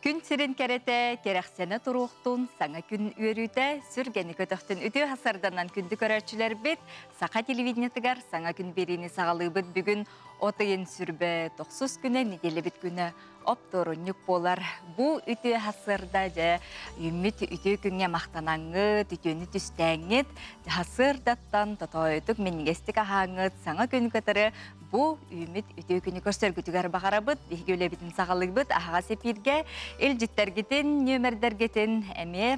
Күн сирин керете, керексене туруқтун, саңа күн үйрүйте, сүргені көтөқтін үті хасарданан күнді көрәрчілер бет, сақа телевидениятыгар саңа күн беріні сағалы бұд бүгін отайын сүрбе 90 күні, неделі бит күні опторуннюк болар. Бу үті хасырда жа үміт үті күнге мақтанаңы, түтөні түстәңет, хасырдаттан татойдық менгестік ағаңыт, саңа күн көтірі бу үміт үті күні көрсер күтігер бағара бұд, бейгеулі бітін сағалы бұд, аға сепирге ел життергетін, нөмірдергетін, әме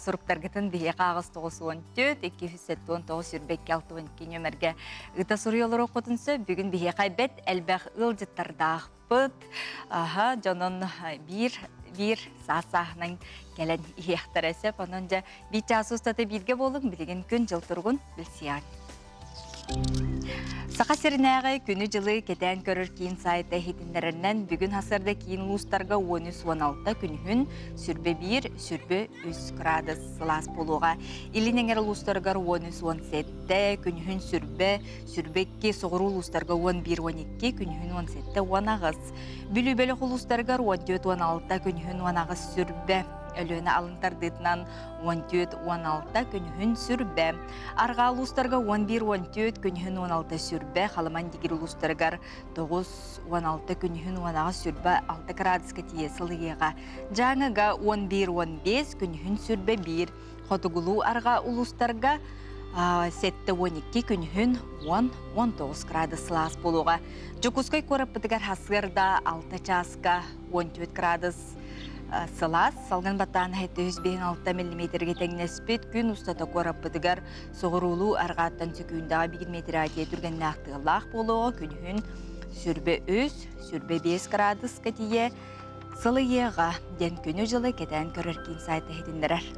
сұрыптаргетін бейе қағыз 914, 279 сүрбекке 612 нөмірге ұта сұрыялар оқытынсы, бүгін бейе қайбет әлбәқ ұл життардақ бұд, жонын бір сасағының кәлін иектар әсеп, онын жа бей жасустаты бірге болың, білген күн жыл тұрғын білсиян. Сақа серінәғі күні жылы кетен көрір кейін сайты хетіндерінен бүгін хасырда кейін лустарға 13-16 күнігін сүрбе 1, сүрбе 3 градус сылас болуға. Илінен әрі лустарға 13-17 күнігін сүрбе 2 соғыру лустарға 11-12 күнігін 17 ағыз. Бүлі-бөлі лустарға 14-16 күнігін ағыз сүрбе. Өлөні алынтардытынан 14-16 күнігін сүрбе. Арға ұлыстарға 11-14 күнігін 16 сүрбе. Қалыман дегір ұлыстарғар 9-16 күнігін 16 сүрбе 6 градусқа тие сылығыға. Жаңыға 11-15 күнігін сүрбе 1. Қотығылу арға ұлыстарға 7-12 күнігін 10-19 градус сылас болуға. Жүкізгай көріп бұдығар хасырда 6 часқа 14 градус сылас, салған баттан әйті 106 мм-ге тәңнеспет күн ұстата көріп бұдығар соғырулу арғаттан сөкуіндағы 1 метр әте түрген нақтығылақ болуға күнігін сүрбе 3, сүрбе 5 градус кәтие сылығыға ден күні жылы кетен көріркен сайты әйтіндірер.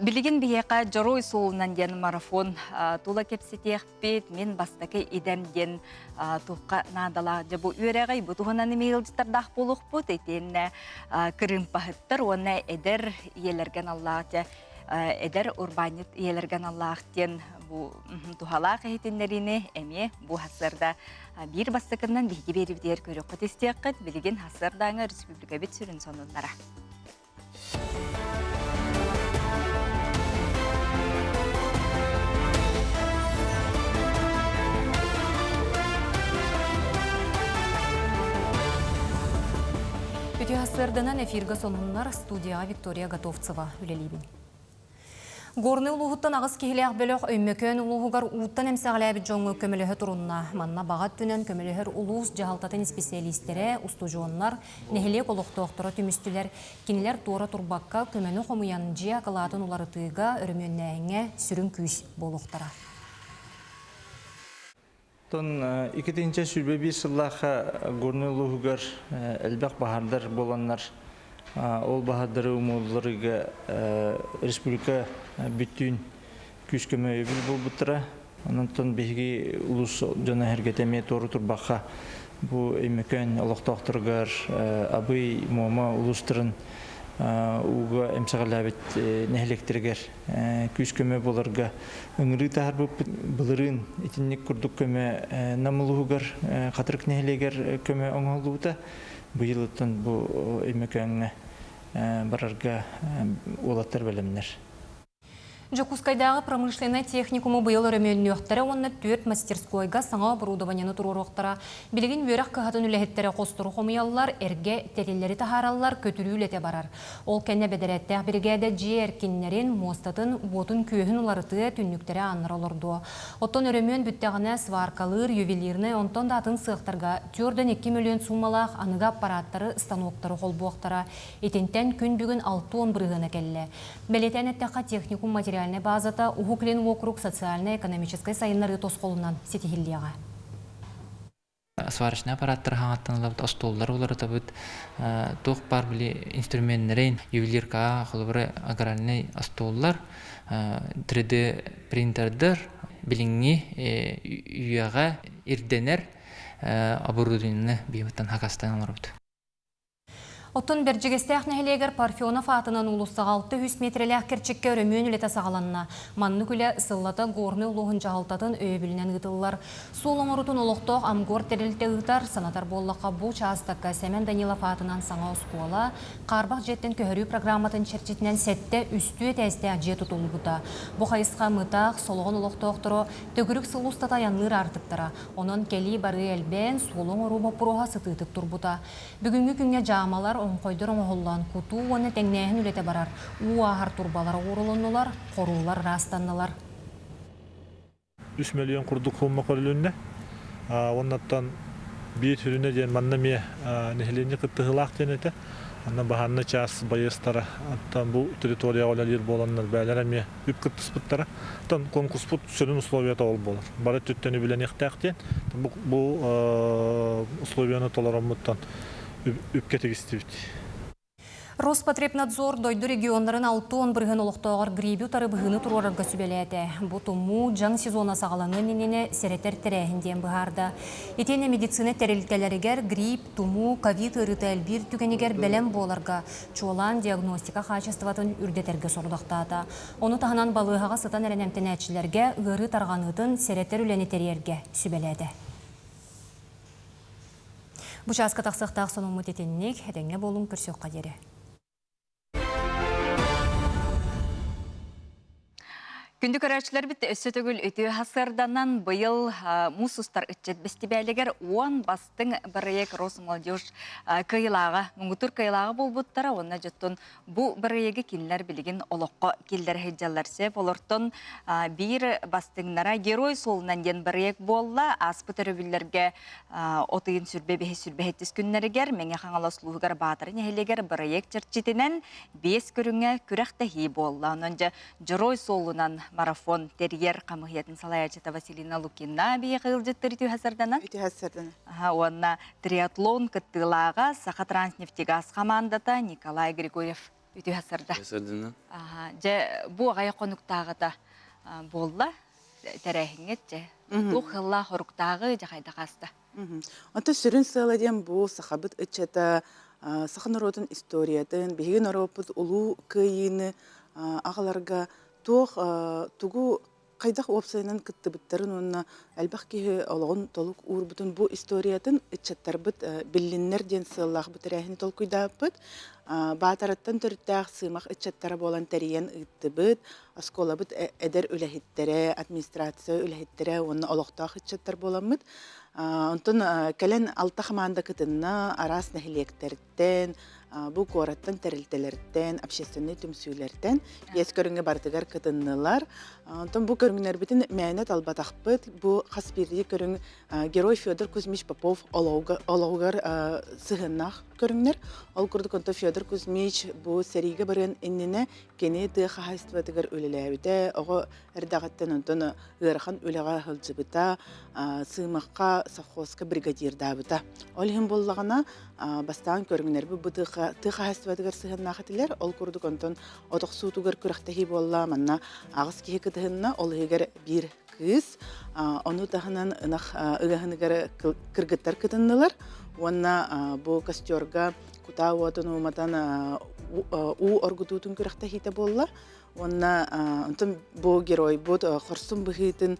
Білген бейеқа жарой соуынан ден марафон тула кепсетеқ бет, мен бастақы едемден тұққа надала жабу өрәғай бұтығынан емейлдістардақ болуқ бұд, етен кірім пағыттыр, оны әдір елерген Аллахты, әдір урбанит елерген Аллахтен тухалақ әйтіндеріне әме бұл хасырда бір бастықынан бейге беріп дер көрі құтестеққыт, білген хасырдаңы республика бет сүрін сонынлара. Үті асырдынан эфирға сонынлар студияға Виктория Готовцева үлелейбін. Горны улуғыттан ағыз кейлеғ бөліқ өймөкөн улуғығар уыттан әмсәғіләбі жоңы көмілігі тұрынна. Манна бағат түнен көмілігір улуғыз жағалтатын специалистері, устужуонлар, нәхіле қолықтоқтыры түмістілер, кенелер туора турбаққа көмені қомуян жия қылатын улары тыйға өріменнәңе сүрін күйс болуқтара. Икетинче сүрбе bir сыллаха горны улуғығар әлбәқ бағардар боланлар. Ол бағардары умолларыға республика бүттін күскөмі өбіл бол бұттыра. Онантон бейгі улус жона әргетеме тору турбаққа бұл өймекөн олықтақтырғар абый мома улустырын уға әмсағалабет нәхелектіргер күскөмі боларға өңірі тағар бұлырын етіннік күрдік көмі намылуғығар қатырық нәхелегер көмі оңалуыда бұйылыттың бұл өймекөніне барарға олаттар бәлімдер. Жокускайдағы промышленный техникумы бұйыл өрөмелін өқтірі, онына 4 мастерскойға саңа оборудованияны тұру оқтыра. Білген өріқ қағатын үләхеттері қостыру қомиялылар, әрге тәтелері тахаралылар көтірі үләте барар. Ол кәне бәдәрәттәқ біргәді же әркенлерін, мостатын, ботын күйін ұларыты түнніктері аныр олырды. Оттон өрөмен бүттәғіне сваркалыр, ювелирны, онтон датын сықтарға 4-2 миллион сумалақ аныға аппараттары, станоктары қол бұқтыра. Етентен күн бүгін 6-10 бірғына кәлі. Бәлетән әттәқа техникум материал базата Ухуклен округ социально-экономической сайынлары тосқолынан сетихиллияға. Сварочный аппараттар хаңаттанылабыт, астоллар олары табыт, тоқ бар білі инструментлерін, ювелирка, қолыбыры агральный астоллар, 3D принтердер, біліңі үйаға ирденер оборудованияны бейметтен хақастан олар бұд. Оттон бержегестех нехелегер Парфенов атынан улуссаға 600 метрелях керчекке өрөмөн үлете сағаланна. Манны күлі сыллата горны улуғын жағалтатын өйбілінен ғытылылар. Суылыңырутын олықтоқ амгор терілте ғытар санатар боллаққа бұл частакка Семен Данилов атынан саңа ұскуала қарбақ жеттен көхірі программатын черчетінен сәтті үстуе тәсті әже тұтылы бұта. Бұл қайысқа мұтақ, солығын олықтоқтыру төгірік сылустата янлыр артықтыра. Онын келі бары әлбен суылың ұру бұпыруға сытытық тұрбыта. Бүгінгі күнге жамалар оңқойдыр оңғоллан куту оны тәңнәйін үлете барар. Уағар турбалар орылынылар, қорулар растанылар. 3 миллион құрдық қолма көрілінне. Оннаттан бейт хүріне ден маннаме нехелене қыттығылақ денеті. Анна бағанны час байыстары. Аттан бұл территория олалер боланнар бәлерәме үп қыттыспыттары. Аттан конкурс бұт сүрін условията ол болар. Бары түттені білен еқтәқтен. Бұл условияны толарамыттан үп кетегістебіт. Роспотребнадзор дойду регионларын 6-10 бірген олықтауғар гребю тары бұғыны тұрорарға сүбелеті. Бұ тұму жаң сезона сағалаңы ненене серетер тәрәхінден бұғарды. Етені медицина тәрелтелерігер грип, тұму, ковид ұрыты әлбір түгенегер бәлем боларға чуалан диагностика қачестватын үрдетерге сордақтады. Оны тағынан балығаға сытан әренемтен әтшілерге ғыры тарғанытын серетер үләні терерге сүбелеті. Бұ жазғы тақсықтақ соның мұтетеннік әдеңе болың көрсек қадері. Күнді көрәтшілер бітті өсі төгіл өті хасырданан бұйыл мұсыстар үтчет бәстібәлігер 10 бастың бірек Росмолдеж кыйлаға, мұңғытыр кыйлаға бол бұттара, онына жөттін бұл бірегі келілер білігін олыққа келдер хеджаларсы болыртын бір бастыңнара герой солынан ден бірек болла, аспы түрібілерге отыйын сүрбе-сүрбе-хеттіз күннерігер, мәңе қаңаласлуғығар батырын әйелегер бірек черчетінен 5 көріңе күрәқті хей болла. Онынca герой солынан марафон терьер қамығетін салаячыта Василина Лукина бейе қылжыттыр үті хасырданан? Үті хасырдан. Онна триатлон кыттылаға Саха Транснефтегаз командата Николай Григорьев үті хасырда. Хасырданан. Бұ ағай қонуқтағыда болла тәрәхіңет же. Бұл қылла қорықтағы жағайда қасты. Онта сүрін сыладен бұл сақабыт үтчета сақын ұротын историятын, бейген ұропыз ұлу күйіні ағаларға тугу кайдах опсайнан кыттыбыттарын онна әлбақ кейі олығын толық урбутун бу историятын итчаттарбыт биллиннер ден сыллах бытыряхин толкуйдабыт баатараттан төрттәк сымақ итчаттара болан тәриян ыттыбыт асколабыт эдер үләхиттере администрация үләхиттере онна олықтақ итчаттар боламыт онтон кәлен алта хаманда кытынна арас нәхилектерден bu koratan teriltelerden, общественный tümsülerden eskörünge bartıgar kıtınlılar. Ondan bu körünler bütün mənet albataqpıt, bu xaspirdi körün Geroy Fyodor Kuzmich Popov olağıgar sığınaq körünler. Ol kurduk onta Fyodor Kuzmich bu seriga barın innine keni tığa haistvatıgar öleləvide, oğu erdağıttan ondan ığırxan öləğa hılcıbıta, sığmaqqa savxozka brigadir dabıta. Ol hem bollağına бастан көргөнөр бу тыга хастыбатыгар сыгыннахатылар ол курдук онтон отоксуутугар күрәхтәһи болла манна агыс киһи кытыһынна ол эгер бир кыз ону тахынан ынах ыгаһыныгар кыргыттар кытыннылар онна бу костёрга кута отону матан у оргутутун күрәхтәһи те болла онна онтон бу герой бу хорсун быһытын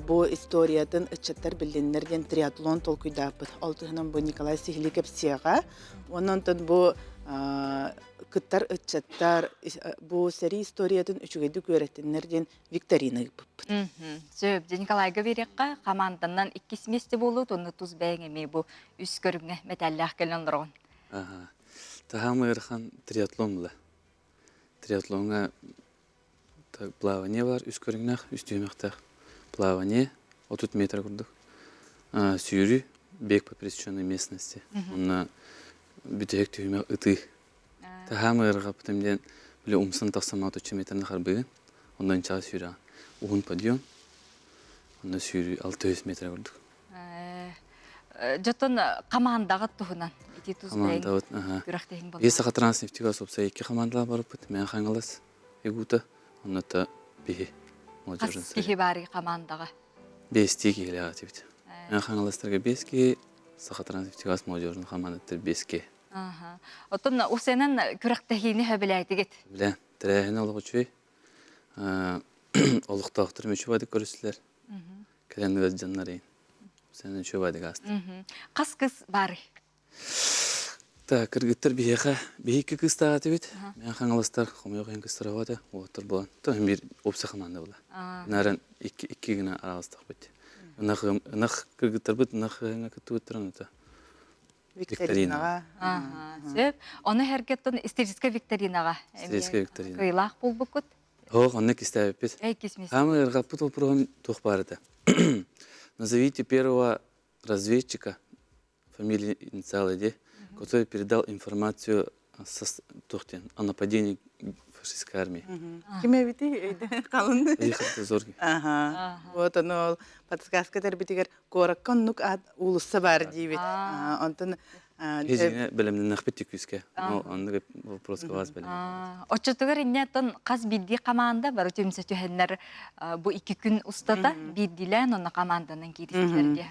bu istoriyatın ıççatlar bilinlerden triatlon tolkuydapıt. Altıhınan bu Nikolay Sihlikep siyağa. Ondan bu kıttar ıççatlar bu seri istoriyatın üçügeydik öğretenlerden viktorina yapıpıt. Söbde Nikolay Gavirikka kamandandan ikkis mesti bolu tonu tuz beğenmi bu üst görünge metallak gelen ron. Taham ırxan triatlon bula. Triatlonga плавание var üst görünge üst düğmekte. Плавание, от тут метра курдук. Сюрю, бег по пересеченной местности. Он битек тюрьма ыты. Тахамырга потом ден били умсан тахсама от 3 метрных арбы. Ondan çağ sürü. Uğun подъем. Ondan sürü 600 metre kurduk. Жотон командаға туһунан ити туз бәйн. Күрәхтәһин булды. Саха Транснефтегаз опса 2 командалар барып бит. Мен хаңалас. Эгута. Онда та бихи. Кихи бари командаға. 5 тиги келе атып. Мен хаңаластарга 5 ке, Саха Транснефтегаз молодежный командаты 5 ке. Отон усенен күрәктәһине һәбеләйтегет. Біле, тірәйін олығы чөй. Олықтақтыр мөчі бады көрісілер. Кәләнді өз жаннар ең. Сәнен чөй бады қасты. Қас кыз бары. Та, кіргіттір бейкі кыз тағаты бет. Мен қаңылыстар, қомайық ең кыз тұрауады. Оғыттыр болан. Тоғын бір опса қаманды бола. Нәрін екі гіна аралыстық бет. Нақ кіргіттір бет, нақ ғыңа күтті өттір оны. Викторинаға. Сөп, оны һәргеттен истерическая викторинаға. Истерическая викторина. Кыйлақ бұл бұқыт. Оқ, оны кестәбі бет. Кесмес. Хамы ырғапы толпырған тоқ барыды. Назовите первого разведчика, фамилия инициалы де, который передал информацию о нападении фашистской армии. Кеме бити қалынды? Ихат Зорги. Вот оно подсказка тербитигер кораккан нук улусса бар дейбит. Онтон Хезине білімді нақпетті күске. Онды вопросқа ваз білім. Отчетығыр иннеттен қас бидді қаманда бар өтемсе түйенлер бұл 2 күн ұстата бидділен оны қаманданын кейдістілерге.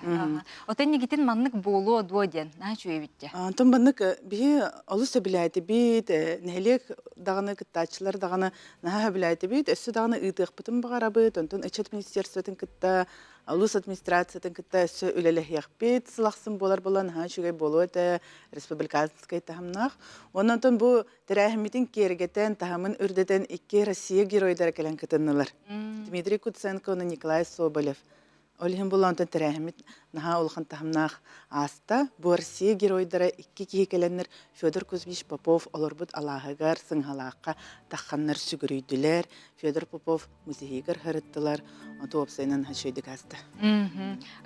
Отен негетін маннық болу одуоден, на чуе бітті? Онтон баннык бие олуса біләйті бит, нәлек дағаны кыттачылар дағаны наға біләйті бит, өссі дағаны ұйтық бұтын бағара бит, онтон үчет министерстветін кытта Улус администрациятын кытта өссі үлелі яқпет сылақсын болар болан, шүгей болу өті республиканскай тахамнақ. Оннан бұл тірәхіметін кергетен тахамын үрдетен 2 Россия геройдары кәлін кытыннылар. Дмитрий Куценко, Николай Соболев. Олхин бұл онтан тірәхімет наға олған тахамнақ аста. Бұл Россия геройдары 2 кейкеленер Федор Кузьмич Попов оларбыт алағығар сыңғалаққа таққаннар сүгірейділер. Федор Попов музейгер хырыттылар. Онты опсайнан хашойдық асты.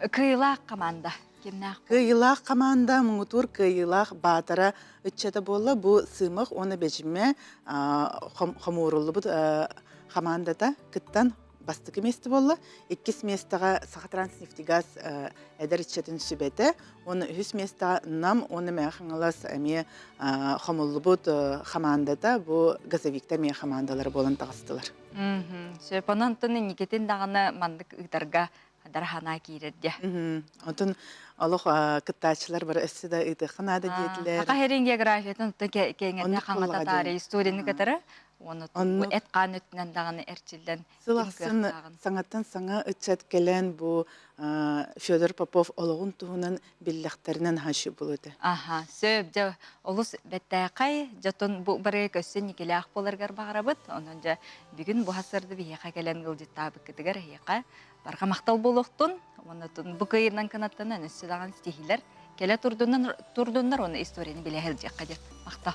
Кыйлақ команда. Кыйлақ команда, мұңытур кыйлақ батара үтчеті болы. Бұл сымық, оны бәжіме қамурылы бұд командада кыттан бастық еместі болы. 2 местіға Сақатранснефтегаз әдір үтчетін сүбеті. Оны 3 местіға нам, оны мәң қаңылас әме қамылы бұд командада бұл газовиктер мен командалары болын тағыстылар. Сөпанан тұны некетін дағаны мандық ұйтарға дархана кейрерде. Онтын олық кыттачылар бар өссі да ұйты қанады дейтілер. Ақа херен географиятын кеңгенде қаңғататары историяны кәтірі? Оны әтқан өтінен дағаны әрчілден. Сылақсын саңаттан саңа үтчет келен бұл Федор Попов олығын туғынан білләқтерінен хашы болуды. Сөп, жа олыс бәттәқай, жатын бұл бірі көсі некелі ақ боларғар бағарабыд. Оның жа бүгін бұл хасырды бейеқа келен ғылжет табы кітігер еқа барға мақтал болуқтын. Онытын бұл қайырнан канаттан өсі даған стихилер. Келе тұрдындар оны историяны біле әлжек қадет. Мақтал.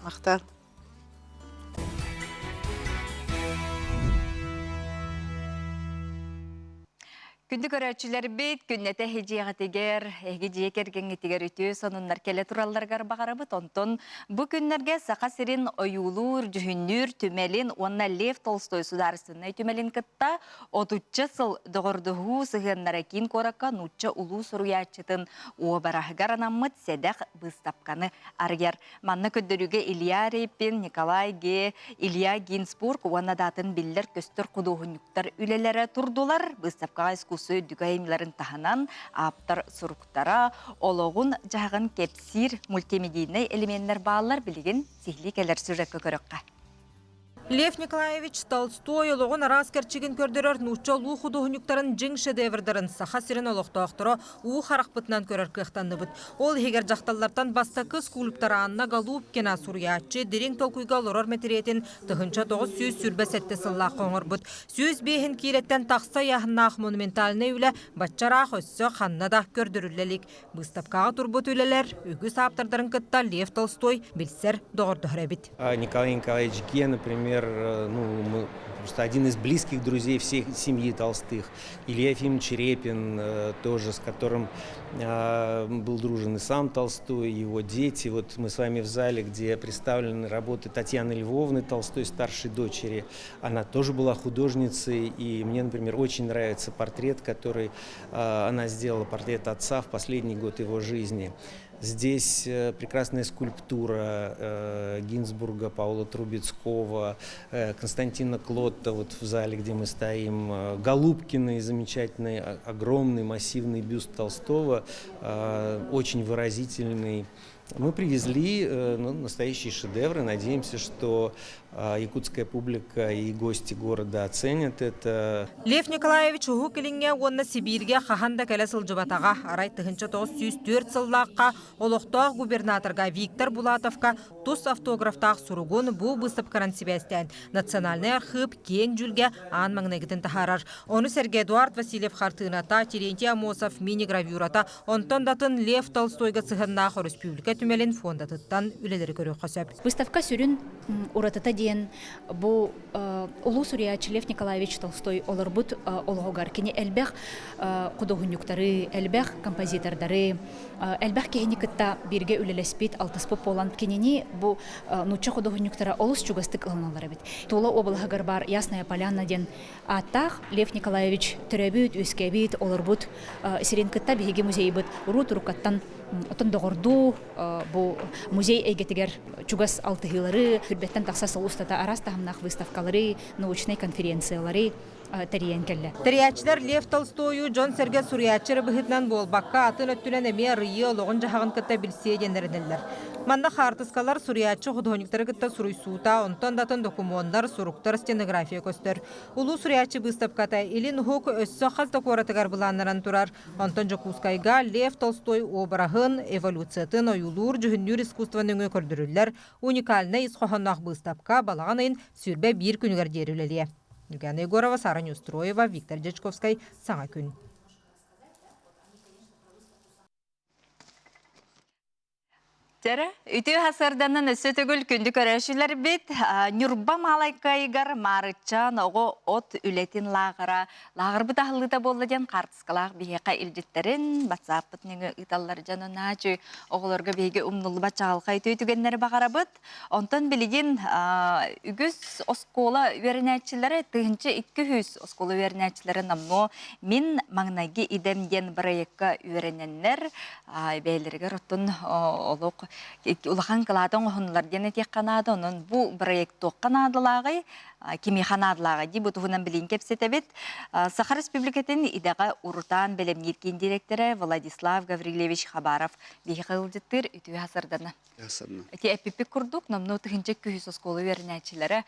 Мақтал. Күнді көрәтшілер бейт, күннәті хеджеға тегер, әге жекергенге тегер үті, сонынлар келе тұралларғар бағарабыт. Онтон, бұ күнлерге сақа сирин ойулур, жүхіннүр, түмелін, онна Лев Толстой сударысынай түмелін кытта, 30 сыл доғырдығу сығыннара кейін коракка нұтча ұлу сұруячытын уабарағығар анаммыт седәқ бұстапқаны аргер. Манны көддіріге Илья Рейпин, Николай Ге, Илья Гинсбург, уанна датын биллер көстір құдуғынюктар үлелері тұрдулар, бұстапқаға Кусы дүгайымларын таханан, аптар сұруқтара, олығын жағын кепсир мультимедийный элементтер бағалар білген сихли келер сүрекке көріққа. Лев Николаевич Толстой олығын араскерчігін көрдірер нұтча лу худуғынюктарын жың шедеврдарын саха сирен олықтақтыры уы қарақпытынан көрер кіқтанды бұд. Ол егер жақталлартан бастақы скулыптары анна галуып кена сурьячы, дерен толкуйға лорор метеретін тұхынша 900 сүрбәсетті сылла қоңыр бұд. Сөз бейхін кейлеттен тақса яғыннақ монументаліне үлі батчарақ өссі қаннада көрдірілелік. Бұстапқаға турбут үлелер, үгі саптардарын кытта Лев Толстой білсер доғырды хөрәбіт. Николай Николаевич Ге, например, мы просто один из близких друзей всей семьи Толстых. Илья Ефимович Репин, тоже с которым был дружен и сам Толстой, и его дети. Вот мы с вами в зале, где представлены работы Татьяны Львовны Толстой, старшей дочери. Она тоже была художницей, и мне, например, очень нравится портрет, который она сделала, портрет отца в последний год его жизни. Здесь прекрасная скульптура Гинзбурга, Паула Трубецкого, Константина Клотта, вот в зале, где мы стоим, Голубкиной, замечательный, огромный, массивный бюст Толстого, очень выразительный, Мы привезли настоящие шедевры. Надеемся, что якутская публика и гости города оценят это. Лев Николаевич угу келинге онна Сибирге хаханда келе сылжыбатаға арай тыгынча 904 сыллаққа олықтақ губернаторға Виктор Булатовқа тус автографтақ суругун бу выставкаран себестен. Национальный архив кең жүлге ан маңнегітін тахарар. Оны Сергей Эдуард Васильев хартыната, Терентий Амосов мини-гравюрата, онтон датын Лев Толстойға сығыннақ республика түмелін фондатыттан үлелері көрі қосып. Выставка сүрін уратата ден бу улу сурьячы Лев Николаевич Толстой оларбут олғығар. Кені әлбәқ құдығынюктары, әлбәқ композитордары, әлбәқ кені кітта берге үлелеспет алтыспып болан кенені бу нуча құдығынюктара олыс чугастык ылыналары бет. Толы облағығар бар Ясная Поляна ден аттақ Лев Николаевич түрәбіт, өскәбіт, оларбут сирен кітта беге музей бит урут рукаттан отон доғырду бу музей әйгетігер чугас алтығылары, хүрбеттен тақсасы устата арас тағымнақ выставкалары, научный конференциялары тәриян келі. Тәриячілер Лев Толстойу Джон Серге Сурьячыры бұхытнан болбаққа атын өттілен әме рыйы олығын жағын кітті білсе денерінелер. Манна қартыскалар Сурьячы құдығынықтары кітті сұруйсута, онтан датын документар, сұруқтар стенография көстер. Улу Сурьячы выставката илин хук өссі қалты қоратығар бұланнаран тұрар. Онтан Жокускайга Лев Толстой обырағын, эволюциятын ойулур жүхіннюр искусствоның көрдірілер, уникальны исқоғаннақ выставка балағанайын сүрбе бір күнігер дерілелі. Юлиана Егорова, Сара Нюстроева, Виктор Дечковский, Саңа күн. Тәрі, үті хасарданын өсі түгіл күнді көрәшілер бет, нүрба малайкайгар марытчан оғы от үлетін лағыра. Лағыр бұт ағылыда болды ден қартысқалақ бейеқа илдеттерін, батсаппыт неңі ұталар жанына жүй оғыларға бейге ұмнылы батчағалқай төйтігенлері бағара бұт. Онтан білеген үгіз оскола верінәтчілері, тұғынчы 200 оскола верінәтчілері намно мен маңнайге идемден бірайыққа веріненлер бәйлерігер оттын олық улахан каладан оһунлар дене тек канада онун бу проект канадалагы кими канадалагы ди бу тугунан билин кепсетебит Саха Республикатын идага урутан белем ниркен директоры Владислав Гаврилевич Хабаров бихылдыттыр үтү хасырдана. Эти эпипик курдук намно тыгынча 200 оскола вернәчиләре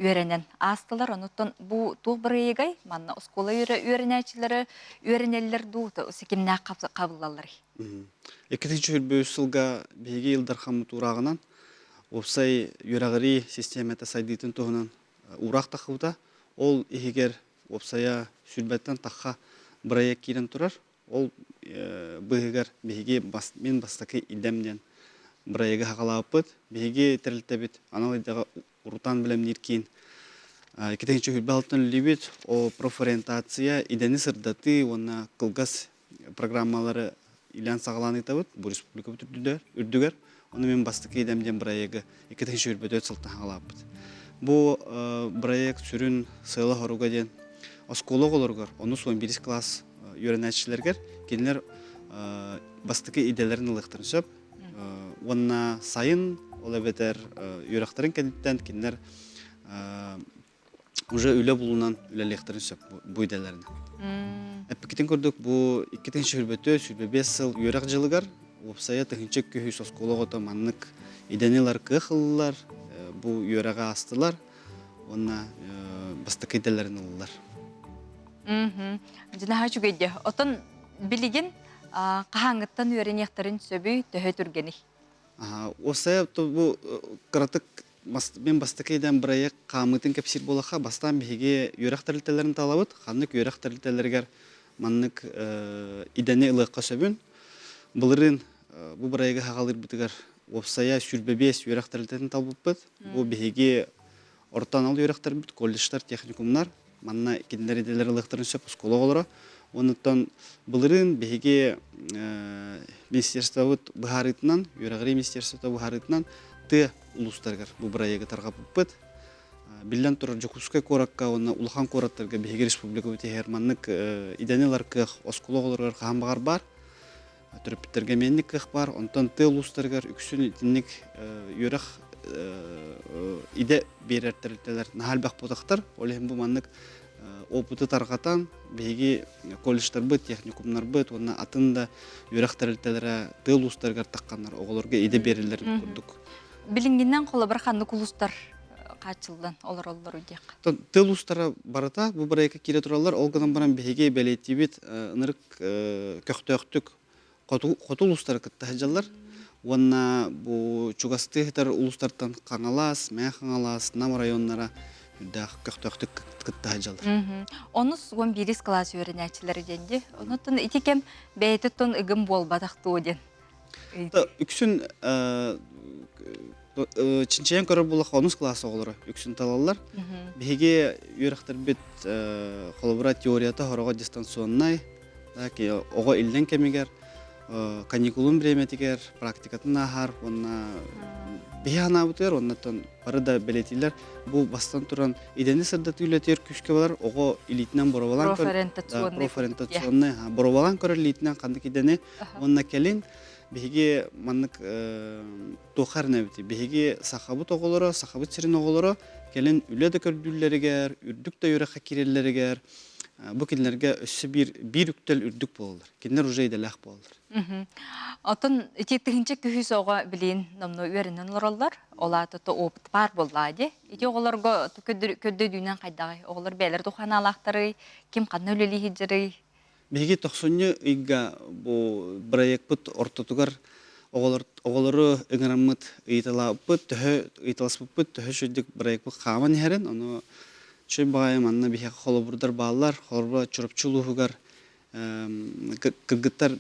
үйрәнен астылар онуттан бу туг бирегай манна оскола үйрәнәчиләре үйрәнәлләр ду секимнә кабыллалар. 2000 жылға беге елдар қамыт урағынан опсай юрағыри системата сайдитын тоғынан урақ тақыута ол егер опсая сүрбәттен таққа бірайек керен тұрар ол бұғығар беге мен бастақы идемден бірайегі хақалауып бұд беге тірілтәбет аналайдағы ұрутан білем неркен 2000 жылбалтын лебет о профориентация идені сырдаты оны қылғас программалары Илян сағаланы етабыд, бұл республика үрдігер, оны мен бастықы едемден бірайығы 2000 үрбет сылтын ғалапыд. Бұл бірайық сүрін сыйлы ғаруға ден осколы ғолырғыр, оны 11 класс үйренәтшілергер, кенілер бастықы иделерін ұлықтырын сөп, онына сайын олы бетер үйрақтарын кәдеттен кенілер уже үлі бұлынан үлелектірін сөп бұл иделерін. Әппекетін көрдік, бұл 2000 үрбеті сүрбе 5 сыл үйрақ жылығар, опсая тұхынчы көйі сосколы ғота маннық иденелар қықылылар, бұл үйраға астылар, онына бастық иделерін ұлылар. Жынаға жүгейді, отын білеген қағаңыттан үйренектерін сөбі төхе түргені? Осая бұл қыратық мен бастықы еден бірайық қамытын кәпсір болаға бастан бейге үйрақ тәрілтелерін талабыд, қанық үйрақ тәрілтелергер маннык идене ылыққа сөбін. Бұлырын бұл бірайығы хағалыр бұтығар опсая сүрбебес үйрақтар үлтетін талбып бұд. Бұл бейге ортан ал үйрақтар бұд, колледжтар, техникумнар. Манна кендер еделер ылықтарын сөп ұсколы олыра. Онықтан бұлырын бейге министерство бұд бұхарытынан, үйрағыры министерство бұхарытынан ты ұлыстарғар бұл бірайығы тарғап бұд. Билден тұрар Жокускай коракка, оны Улхан кораттарға бейге республика өте херманнык иденелар кық, оскулы оларғар қағамбағар бар, түріпіттерге менник кық бар, онтан ты ұлыстарғар үксін итінник үйрақ иде берерттерлер нахал бақ бұдақтар, олеген бұл маннык опыты тарқатан беги колледжтар быт, техникумнар быт, онна атында юрак тәрелтелері тыл устаргар таққандар оғылырға иде берілерін көрдік. Билингиннен қолы бір қанды кулустар қачылдан олар өйдек. Тыл устара барата, бұл бірайқа келе тұралар, олғынан баран беге бәлеттебет ынырық көқтөқтік қотул устар кітті хәжалар. Онна бұл чугастығытар улустартан қаңалас, мән қаңалас, нам районнара көқтөқтік кітті хәжалар. Онус 11 класс өрінәчілері денде. Онытын итекем бәйтіттон үгім болбадақты оден. Үксін чинчен көрі бұлық 10 классы олары үксін талалар. Беге үйрақтар бет қолыбыра теорията ғырға дистанционнай, оға илден кемегер, каникулын біреметігер, практикатын ағар, онна бейе ана бұтыр, оннаттан бары да бәлетейлер. Бұл бастан тұран идені сырдаты үйлетер күшке балар, оға илетінен бұрывалан көрі илетінен қандық идені, онна келін, беге маннык тоқар нәбіті. Беге сақабыт оғылары, сақабыт сирен оғылары, келін үледі көрділерігер, үрдік та үйрі қакирелерігер, бұл кенлерге өссі бір үктел үрдік болылыр. Кенлер уже еделәқ болылыр. Отын итектігінче күйіс оға білейін намны өрінен оралар, ола тұты опыт бар болады. Ите оғыларға көдді дүйінен қайдағы, оғылар бәлер тұқаны алақтары, кем қанны өлелі хеджірі. Беге тоқсонны үйгі бұл проект ортотугар оғылары үңірамыт ұйталапыт, ұйталаспыпыт, түхі шөйдік проект қаман әрін. Оны шөй бағайым анна беге қолыбырдар балар, қолыбырдар чұрыпчылуғығар, кыргыттар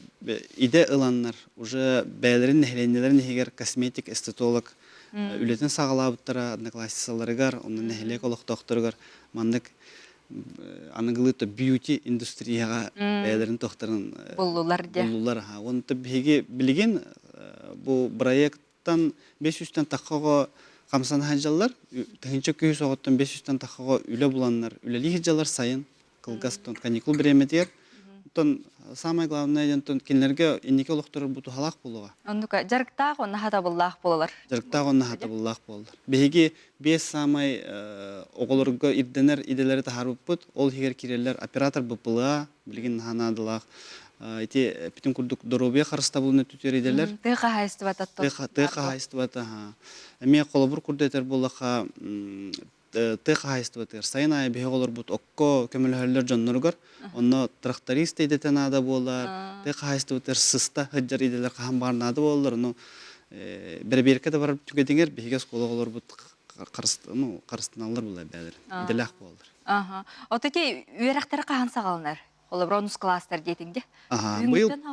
иде ыланнар, уже бәлерін нәхеленелерін егер косметик, эстетолог, үлетін сағалабыттара, одноклассисаларығар, оны нәхелек олық тоқтырығар, мандық анығылыты бьюти индустрияға бәлерін тоқтырын болулар. Оны беге білген бұл проекттан 500-тен таққаға қамсан ханжалар, тәхінші күйіс оғыттан 500-тен таққаға үлі бұланлар, үлі хеджалар сайын, қылғастан каникул біреметер. Самое главное, кенлерге инеке олықтырыр бұты халақ болуға. Жарықтағы онна хата бұллақ болылар. Жарықтағы онна хата бұллақ болылар. Беге 5 самай оғылырға ирденер иделері тахар бұппыт, ол хегер керелер оператор бұппылыға, білген ханадылақ. Ете бүтін күрдік дұробия қарыста бұлыны түтер иделер. Тыға хайысты бата. Тыға хайысты бата. Әме қолыбыр күрді етер болыға тыға хайысты батыр. Сайын ай беге олар бұт оқко көмілхөлер жоннырғар. Оны тракторист едетен ада болар. Тыға хайысты батыр сыста хыджар иделер қаған барнады болар. Бір-берке де барып түгедіңер беге сколы олар бұт қарыстыналар болар бәдір. Иделәқ болар. Отеке үйерақтары қаған сағалынар? Олар бронус кластар дейтіңде? Күнгіттен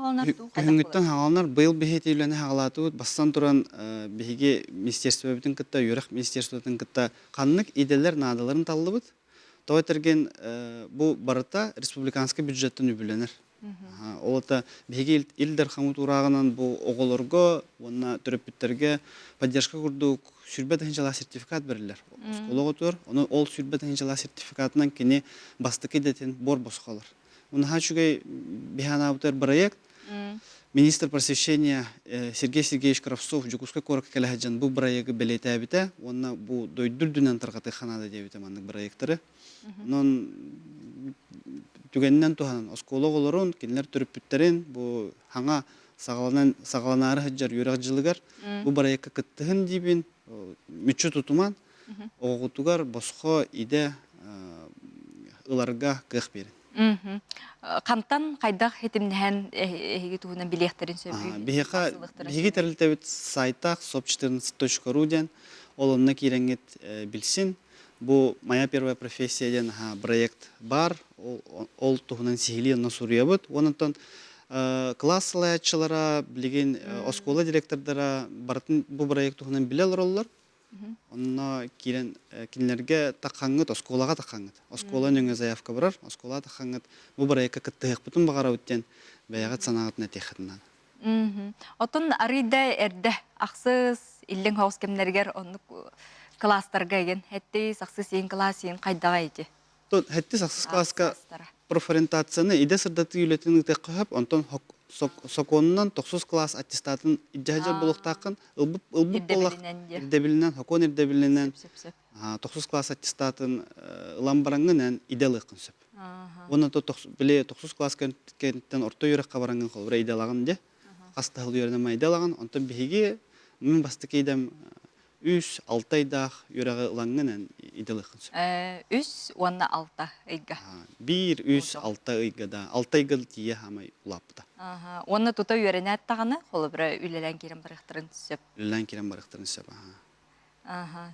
хағалынар. Бұл бейет үйләні хағалаты бұд. Бастан тұран бейге министерство бітін күтті, үйерақ министерство бітін күтті қанлық иделер надаларын талды бұд. Той терген бұл барыта республиканский бюджеттен үбіленер. Олата бейге илдер қамыт урағынан бұл оғылырға, онына түріпіттерге поддержка күрдік сүрбет хинжала сертификат берілер. Сколығы тұр, ол сүрбет хинжала сертификатынан кене бастықы детін бор босқалар. Он хачугай биханабутер проект. Министр просвещения Сергей Сергеевич Кравцов Жукускай корак келехаджан бу проект белете абита. Он бу дойдурдунан таргаты ханада дебите маннык проекттары. Non түгеннен тухан оскологолорун кинлер түрүпүттерин бу хаңа сагаланары хаджар юрак жылыгар бу проектка кыттыгын дибин мүчө тутуман огутугар босхо иде ыларга кых берин. Қамтан қайдақ хетімнән әйгі туғынан билеттерін сөйбүй? Беге тәрілтәуіт сайтақ sop14.ru ден олынна кереңет білсін. Бұл моя первая профессия ден проект бар. Ол туғынан сихили насурия бұд. Онытын класс лаятчылара, білген оскола директордара бартын бұл проект туғынан білелер олар. Онна кинлерге тақаңыт, осколаға тақаңыт. Оскола нөңе заявка барар, оскола тақаңыт. Бұл барайқа кіттіғық бұтын бағара өттен бәяғат санағытына текітінан. Отын арыйда әрді ақсыз иллен хоғыз кемнергер оны кластарға еген. Әтті сақсыз ең класс ең қайдаға ете? Әтті сақсыз класска профориентацияны иде сырдаты үйлетінің текқығып, онтан Соконнан 9 класс аттестатын иджахаджар болуқтақын, ылбып болақ ирдебілінен, хокон ирдебілінен 9 класс аттестатын ламбараңын иделықын сөп. Оны біле 9 класс кенттен орта үйрекқа бараңын қолбыра иделағын де. Қастағыл үйренема иделағын. Онтан бігі мен басты кейдем 3-6 айдақ үйреғі ұлаңын иделықын сөп. 3-6 айға. 1-3-6 айғада. 6 айғыл тие хамай ұлапыда. Оны тұта үйрене әттіғаны қолбыра үлелен керен барықтырын сөп. Үлелен керен барықтырын сөп.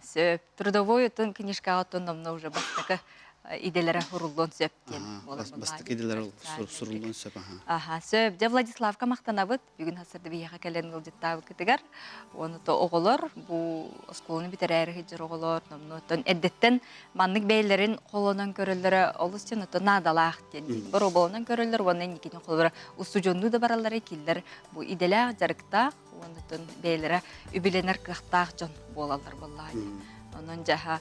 Сөп. Трудовой ұтын книжкаға тұндымны уже бастықы иделері хұрылдон сөптен. Бастық иделері сұрылдон сөп. Сөп. Де Владиславка мақтанабыд. Бүгін хасырды бейеға кәлен ғылдеттабы кітігер. Оны то оғылыр. Бұл сколыны бітер әрі хеджер оғылыр. Әддеттен маннық бәйлерін қолынан көрілдері олыстен ұты надалақ ден. Бір оболынан көрілдір. Оның екенен қолбыра ұсу жонды да баралары келдір. Бұл иделәқ жарықта. Онытын бәйлері үбіленер қықтақ жон болалар боллайды. Onun jaha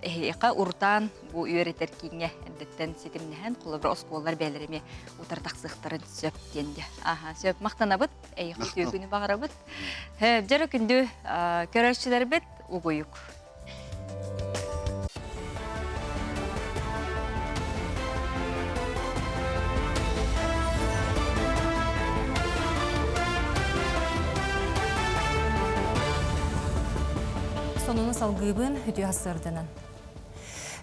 eqa urtan bu üretер кине әдеттен сетимнәһән кулыбыр осколлар бәлереме утар тақсыктарын сөп денде. Сөп мактанабыт, эйхи күнү багарабыт. Жара күндү көрөшчүлөр бет угуюк. Сонуны салгыбын үті асырдынан.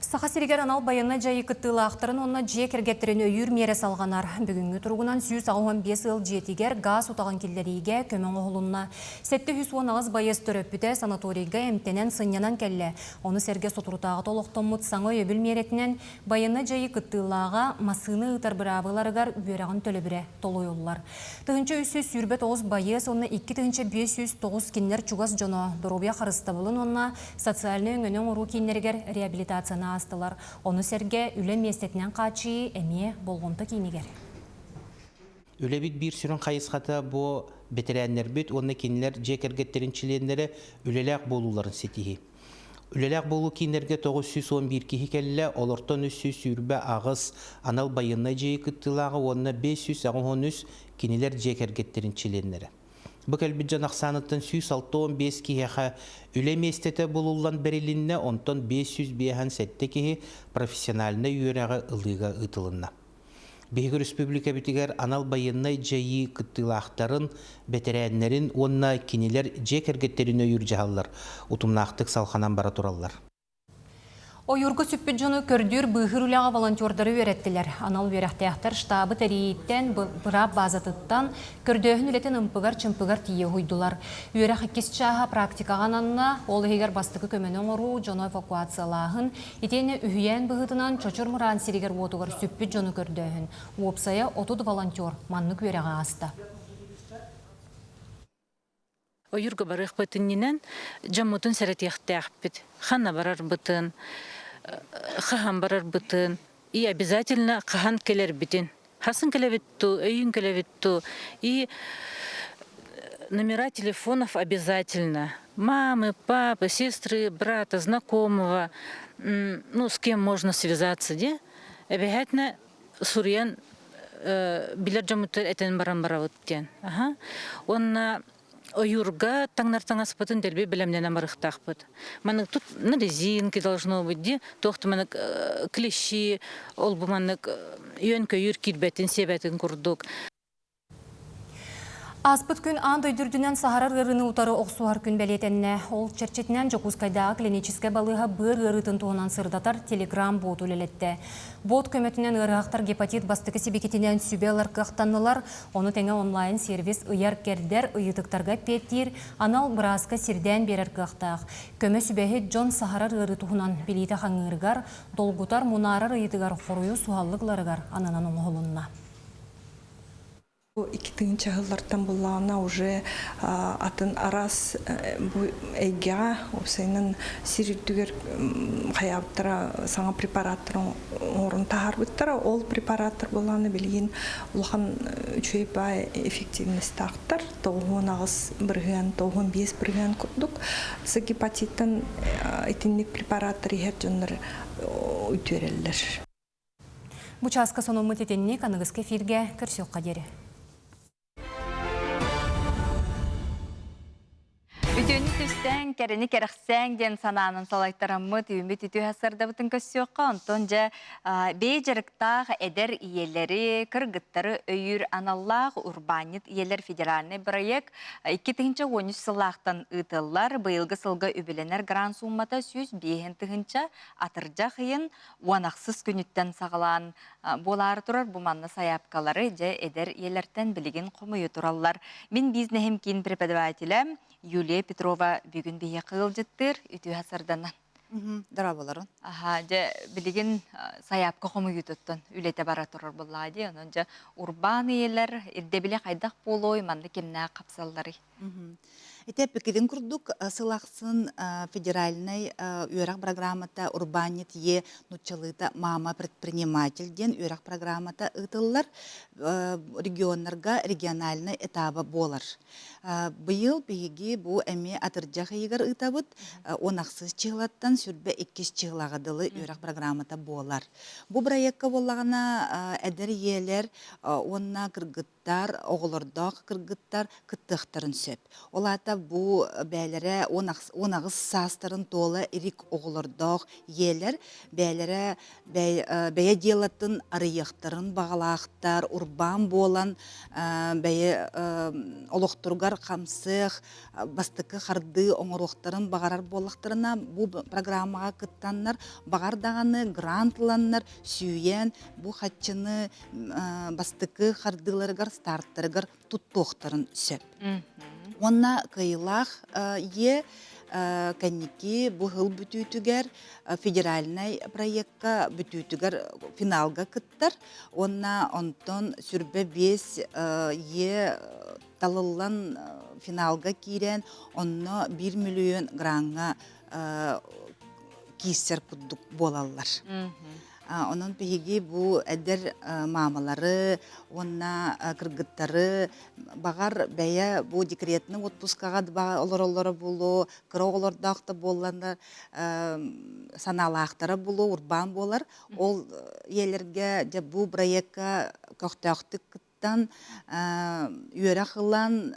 Сақа сирегер анал байына жайы кыттылы ақтырын онына жие кергеттерін өйір мере салғанар. Бүгінгі тұрғынан 115 ыл жетігер газ ұтаған келдеріге көмің оғылынна. Сәтті 110 байыз төрөппіте санаторийға әмтенен сынянан кәлі. Оны сәрге сотұртағы толықтомыт саңы өбіл меретінен байына жайы кыттылыға масыны ұтар бірабыларығар бөрағын төлі бірі толы олар. Тұғынчы 349 байыз, оны 2-509 кенлер чугас жоно дұробия қарыстабылын онына социальны өңінің ұру кенлергер реабилитацияна астылар. Оны сәрге үлі местетінен қачы әме болғымты кеймегер. Үлі бит бір сүрін қайысқата бұ бетерәнлер бит, оны кенлер жекергеттерін чиленлері үлеләк болуларын сетихи. Үлеләк болу кейнерге 911 кихи кәлі, олыртон 300 сүрбә ағыз анал байынна жейі күттілағы, оны 513 кенелер жекергеттерін чиленлері. Бұл кәлбіджан ақсаныттың 165 кихеға үлі местеті болулан берілінне, онтон 500 бейхан сәтті кихи профессионалына үйерәға ылыға ұтылынна. Бейгі республика бітігер анал байынна жайы күттілақтарын, бәтерәнлерін, онына кенелер жекергеттерін өйір жағалар, ұтымнақтық салханан бара тұралар. Ойырғы сүппіджіні көрдір бұғыр үліға волонтердары өреттілер. Анал өрәқтіяқтар штабы тәрейттен бұра базатыттан көрдіғін үлетін ұмпығар чымпығар тие ғойдылар. Өрәқ екес чаға практикаған анна ол егер бастықы көменің ұру жоны эвакуациялағын, етені үйен бұғытынан чочыр мұран сирегер отығыр сүппіджіні көрдіғін. Опсая 30 волонтер маннық өрәға асты. Ойырғы барық бұтыннен жамутын сәрәтияқтияқ біт. Ханна барар бұтын. Хахан барар бытын, и обязательно хахан келер битин. Хасын келевитту, өйін келевитту, и номера телефонов обязательно. Мамы, папы, сестры, брата, знакомого, с кем можно связаться, де? Обязательно сурьян билерджамутер этен баран-баравыттен. Он Ойурга таңнар-таңа спатын дәрбе білімнен амарықтақ бұд. Манық тут на резинке должно быть, де тоқты манық клещи, ол бұл манық үйен көйір кирбәтін, себәтін күрдік. Аспыт күн андай дүрдінен сахарар ғырыны ұтары оқсуар күн бәлетенне. Ол черчетінен Жокускайдағы клиническе балыға бір ғырытын туғынан сырдатар телеграм бот үлелетті. Бот көметінен ғырықтар гепатит бастықы себекетінен сүбелар қықтанылар. Оны тәңе онлайн сервис ұяр кердер ұйытықтарға петтер, анал бұразқа сирден берер қықтақ. Көме сүбәхі Джон сахарар ғыры туғынан білейті қаңырғар, долгутар мұнарар ұйытығар қорую суаллықларығар ананан оңғылынна. 2000 жылдардан бұлағына уже атын арас әйгеға осайынан сирирдігер қаяптыра саңа препараттырын орын тағар бұттыра. Ол препараттыр бұлағына білген ұлған үшей бай эффективность тақтыр. 9 бірген, 5 бірген күрдік. Сы гепатиттен этинник препараттыр ехер жонлар өйтерелер. Бұчасқа соны мұтетенне қанығыз кефирге көрсек қадері. Түйіні түстен, кәріні кәріқсен ден сананын салайттарамы түйімі түті хасарда бұтын көссіоққа. Онтон жа бей жарықтағы әдер иелері, кыргыттары өйір аналлағы урбанит иелер федеральный проект 2-13 сылақтан ұтылар бұйылғы сылға үбіленер гран суммата 105 атыржа қиын уанақсыз күніттен сағылан болар тұрар бұманны саяпкалары жа әдер иелерден білеген құмыйы тұралар. Мен бизнесім кейін преподавателем Юлия Петрова бүгін бейе қығыл жеттір, үті хасарданан. Дара боларын. Аха, жа білеген саяпқа қомы үтіттін, үлеті бара тұрыр болады. Оның жа урбан иелер, ирдебіле қайдақ болой, манды кемна қапсаллары. Это пекеден курдук сылақсын федеральный үйрақ программата урбанит е нучалыта мама предприниматель ден үйрақ программата ытыллар регионларға региональный этабы болар. Быйыл бейге бу әме атыржақ егер ытабыт, онақсыз чығылаттан сүрбе 2 чығылағадылы үйрақ программата болар. Бу проектка болағына әдір елер, онна кыргыттар, оғылырдақ кыргыттар кыттықтарын сөп. Олата бу бәлері онағыз састырын толы ирик оғылырдақ елер, бәлері бәйе делатын арыяқтарын бағалақтар, урбан болан бәйе олықтырғар қамсық, бастықы қарды оңыруқтарын бағарар болықтарына бу программаға кыттаннар, бағардағаны грантланнар, сүйен, бу қатчыны бастықы қардыларығар, старттарығар тұттуқтарын сөп. Онна кыйлах е кәннеки бұғыл бүтүтігер федеральный проектка бүтүтігер финалга кыттар. Онна онтон сүрбе 5 е талылан финалга кирен, онна 1 миллион гранга киссер күддік болалар. Onun peki bu eder mamaları, ona kırgıtları, bağır beye bu dekretini otpuskağa olur bulu, kıroğlar dağıtı bolanlar, sanalaqtara bulu, urban bolar. Ol yerlerge bu proyekka köktüktük Tan yörəkılan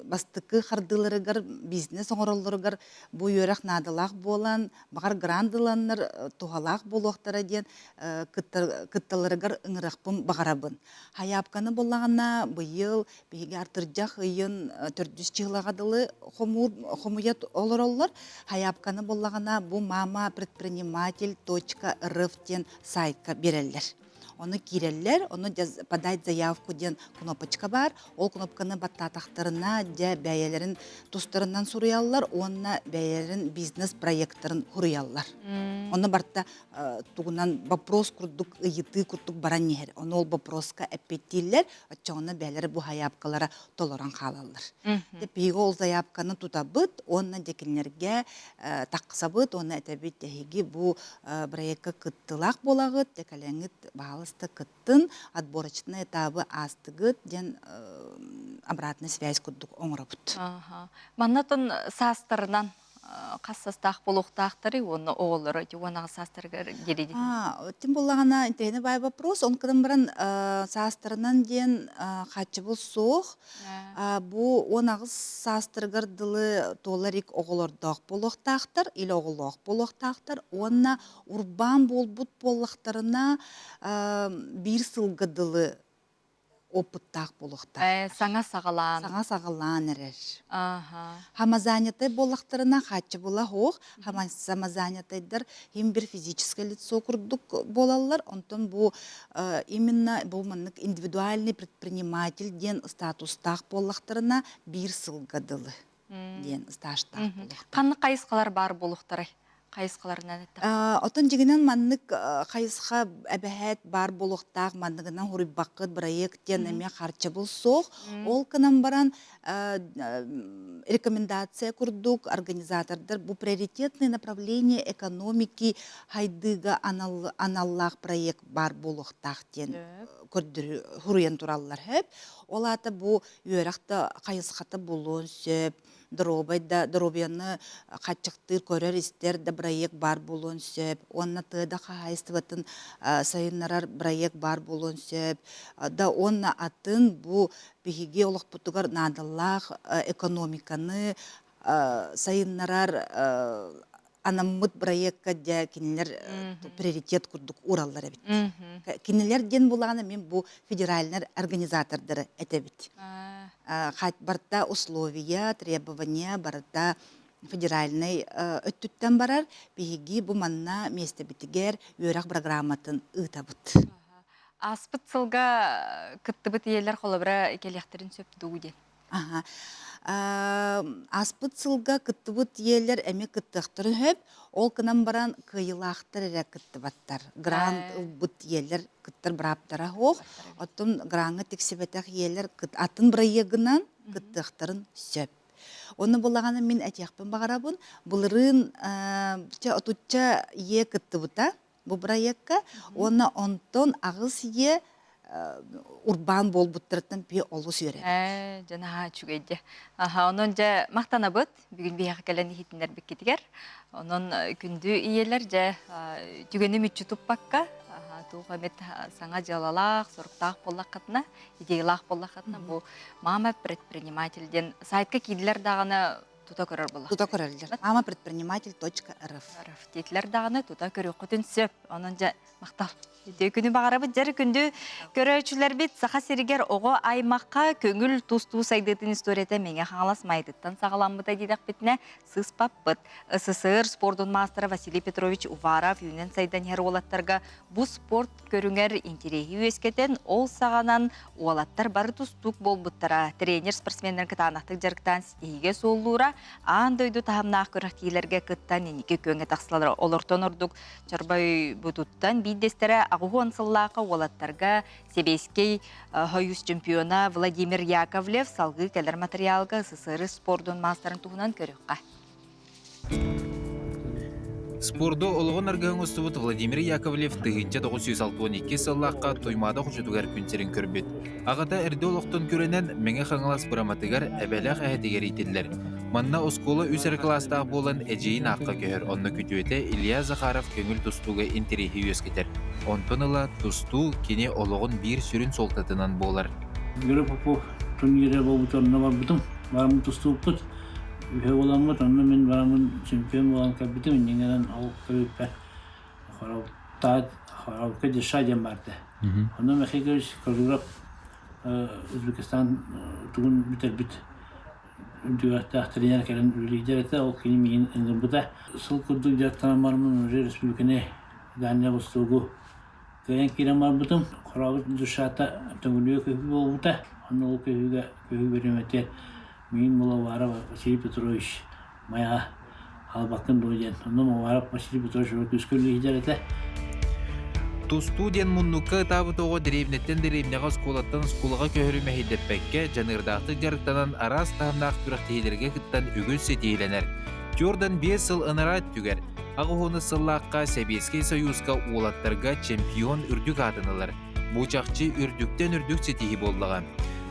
bastıqı xardılırıqar, biznes oğralırıqar bu yörək nadılaq bolan, bağır grandılanlar tuğalaq boluqtara den kıttalırıqar ыңырақпын бағарабын. Hayapkanı bolağına bu yıl beyge artırcaq ıyın 400 çığlağadılı xomuyat olurallar. Hayapkanı bolağına bu mama предприниматель.рф den saytka берелер. Onu kireller, onu подать заявку ден кнопочка бар. Ол кнопканы баттатақтарына де бәйелерін тустарынан сұруялар, онына бәйелерін бизнес проекттарын құруялар. Оны барта туғынан вопрос күрдік, ұйыты күрдік баран нехер. Оны ол вопроска әппеттейлер, отчауына бәйелері бұл хаяпкалара толыран қалалар. Пейгі ол заявканы тұтабыт, онына декенлерге таққысабыт, оны әтәбет дәхеге бұл проектка күттілақ болағыт, декәләңіт бағалысты күттін, отборочный этабы астығыт, ден обратный связь күрдік оңырабыт. Маннатын састырынан қассастақ болуқтақтары, оны оғылыры, онағы састырға кереді? Тем болағына интернет бай вопрос, он кыдым бірін састырынан ден қатшы бұл соқ, бұл онағы састырғыр дылы толарик оғылырдақ болуқтақтыр, или оғылық болуқтақтыр, онына урбан болбут болуқтарына бір сылғы дылы опыттақ болуқтар. Саңа сағалан. Саңа сағалан әрер. Хамазанетай болуқтарына қатшы бола хоқ. Хамазанетайдар hem bir физическое лицо күрдік болалар. Онтан бұл именно бұл манық индивидуальный предприниматель ден статустақ болуқтарына бір сылғадылы. Ден сташтақ болуқтар. Қанны қайысқалар бар болуқтары? Қайысқаларынан әтті? Отын жегінен маннық қайысқа әбәхәт бар болуқтақ, маннығынан хұрыбақыт проекттен әме қарчы бұл соқ. Ол кынан баран рекомендация күрдік организатордар. Бұл приоритетный направление экономики хайдыға аналлақ проект бар болуқтақ ден хұрыен туралылар әп. Ол аты бұл үйерақта қайысқаты болуын сөп. Дробияны қатшықтыр көрер істер да проект бар болуын сөп. Онна тыда қайыстыватын сайынарар проект бар болуын сөп. Да онна атын бұл бігеге олық бұтығар надаллақ экономиканы сайыннарар анаммыт проектка дя кинилер приоритет курдук ураллар бит. Кинилер ден буланы мен бу федеральный организатордары этебит. Хат барта условия, требования барта федеральный өттүттен барар, биги бу манна месте битигер юрак программатын ытабыт. Аспыт сылга кыттыбыт иелер холобра келехтерин сөптүгү. Аспыт сылга кыттыбыт иелер эме кыттыктырын хөп, ол кынан баран кыйылактыр эрек кыттыбаттар. Грант бут иелер кыттыр браптара хох, оттун граңы тексебетек иелер атын браегынан кыттыктырын сөп. Оны булаганы мен әтекпен багарабын, булырын отуча ие кыттыбыта, бу проектка, оны онтон агыс ие урбан болбуттыртын пе олу сүйре. Жана чугейде. Онон жа мактанабыт, бүгүн бияк келени хитинер беккетигер. Онон күндү иелер жа түгөнү мүчү туппакка, тугамет саңа жалалак, соруктак боллакатына, идеялак боллакатына бу мама предпринимательден сайтка кидлер даганы тута көрөр болот. Тута көрөрлөр. mamapredprenimатель.рф. Тетлер даганы тута көрө кутун сөп. Онон жа мактал. Күнү багарабы жер күндү көрөөчүлөр бит саха сиригер ого аймакка көңүл тустуу сайдытын историяте меңе хаңалас майдыттан сагаламбыта дидак битне сыспаппыт. СССР спордун мастера Василий Петрович Уваров юнен сайдан хер олаттарга бу спорт көрүңер интереси үескетен ол саганан уалаттар бары тустук болбуттара. Тренер спортсмендер кытанактык жарктан стиге солуура аан дойду таамнаак көрөктилерге кыттан энике көңө таксылар олортон ордук чарбай бутуттан бидестере агугон сыллаакы уалаттарга Себейский хойус чемпиона Владимир Яковлев салгы келер материалга СССР спордун мастерын тугунан көрөкка. Спорду олығын арғын ұстывыт Владимир Яковлев тығынча 962 сыллаққа тоймада құжытуғар күнтерін көрбет. Ағата әрді олықтың көрінен мәңі қаңылас бұраматығар әбәләқ әдігер етелер. Манна осколы үсір кластағы болан әжейін аққа көхір. Онны күтуеті Илья Захаров көңіл тұстуғы интерехи өскетер. Онтоныла тұсту кене олығын бір сүрін солтатынан болар. Гөрі Попов турнире болбутарына барбытым. Барымын тұсту ұппыт. Үхе оламыт, онны мен барамын чемпион болан кәбітім, еңерен ауып көбіппәр. Қарауытқа деша дем барды. Онны мәхе көріш көргіріп Өзбекистан түгін бітер біт. Үндігатты ақтырынер кәрін үлігдер әті, ол кені мейін әңгім бұда. Сыл күрдік жақтан бармын уже республикіне Дания бұстуғы. Кәйін керен бар бұдым, қарауыт дұшата түңіліге көйгі бол бұда. Онны ол көйгі береметтер. Мен мұла варап Василий Петрович мая албақын дойден. Онны варап Василий Петрович өскөрлі хидер әті. Тустуден мұннуққа табы тоғы деревнеттен деревнеға сколаттан сколаға көхірі мәхедеппәкке жанырдақты жарықтанан арас тағымнақ түрақтейдерге күттан үгін сетейленер. Тёрдан 5 сыл ынырат түгер. Ағуғыны сыллаққа Себейский союзға олаттарға чемпион үрдік адынылар. Бұчақчы үрдіктен үрдік сетейі болдыған.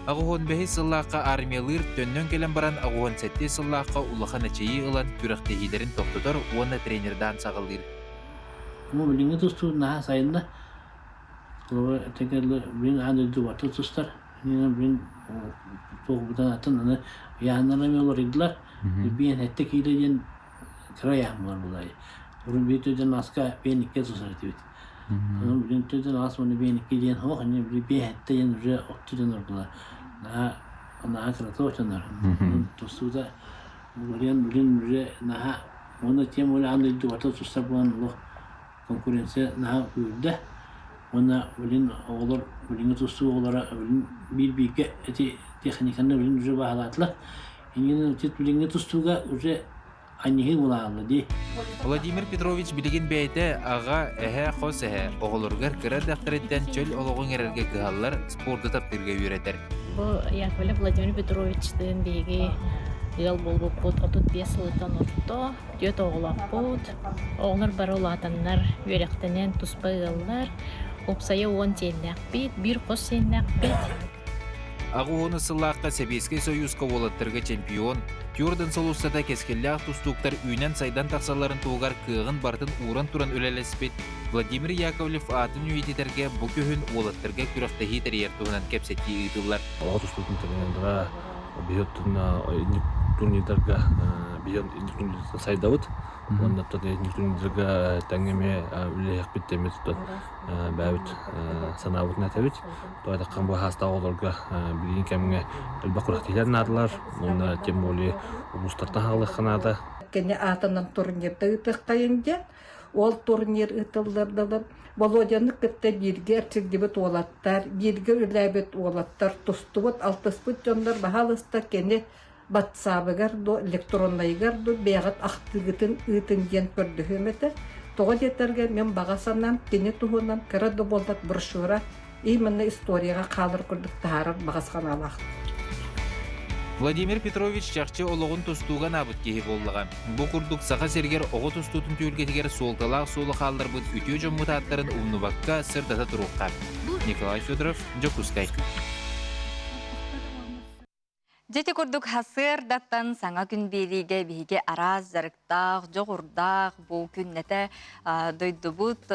Ағуғын бәхі сыллаққа армиялыр төннен келен баран ағуғын сәтте сыллаққа улахан әчейі ылан түрақтейдерін тоқтыдар, оны тренердан сағылыр. Бұл біліңі тұсту наға сайында. Қолы тәкерлі білің аңдылды баты тұстар. Білің тоғы бұдан атын яғынларым олар еділер. Бейін әтті кейледен кіра яғым бар бұлай. Бұрын бейтөден асқа бейінікке тұсар дебет. Білің төден ас оны бейінікке дейін хоқ, бейін әтті ден уже оқтыден ордылар. Наға кіраты оқтанар. Тұстуда білің уже наға оны тем олы аңдылды баты тұстар болған ұлық. Конкуренция наға көйілді. Оны білін оғылар, біліңі тұсту оғылара бір-бірге әте техниканы білін уже бағалатылар. Енген өтет біліңі тұстуға уже аннихи болағылы де. Владимир Петрович білген бәйті аға әхә қос әхә оғылырғар кірар дақтыреттен чөл олығын әрерге кығалар спорты таптырға үйретер. Бұл Яковлев Владимир Петровичтің бейге ел болбуп бут 35 сылытан отто, төт оғылақ бут, оғылар бар олатанлар өректенен туспай ғыллар, опсайы 10 тейінләк бит, бір қос тейінләк бит. Ағуғыны сыллаққа Себейский союзқа олаттырға чемпион, Тёрдан солустада кескелләқ тұстуқтар үйнен сайдан тақсаларын туғар кығын бартын уран туран өлелеспет. Владимир Яковлев атын үйететерге бұ көхін олаттырға күрақтахи тәрер туғынан кәпсетті үйділар. Оға тұстуқтың тәренендіға бейоттың турнирдерге биен турнирдерге сайдабыт. Онда тот турнирдерге тәңгеме үлех биттемет тот бәбит санабыт нәтәбит. Тойда камбы хаста оларга билген кемге элбакурактилер надылар. Онда тем более облыстардан халық қанады. Кене атынан турнирді ұтыққайынде, ол турнир ұтылдырдылыр. Володяны кітті бірге әртірдебет олаттар, бірге үләбет олаттар, тұстыбыт, алтыспыт жондар бағалыста кене батсабығар, электронлайығар, бәғат ақтығытын ұтын ден көрді хөметі. Тоғы детерге мен бағасанан, кене тұғынан кірді болдат бұршуыра, именно историяға қалыр күрдік тағарыр бағасқан алақ. Владимир Петрович чақчы олығын тұстуған абыт кейі болдыға. Бұл күрдік сақа сергер оғы тұстутын түйілгетігер солталақ солы қалдыр бұд үтеу жоммыт аттарын ұмныбаққа сырдата тұруққа. Николай Федоров, Жокускай. Жеті күрдік хасыр даттан саңа күн береге бейге араз, зарықтақ, жоғырдақ, бұл күннеті дойды бұд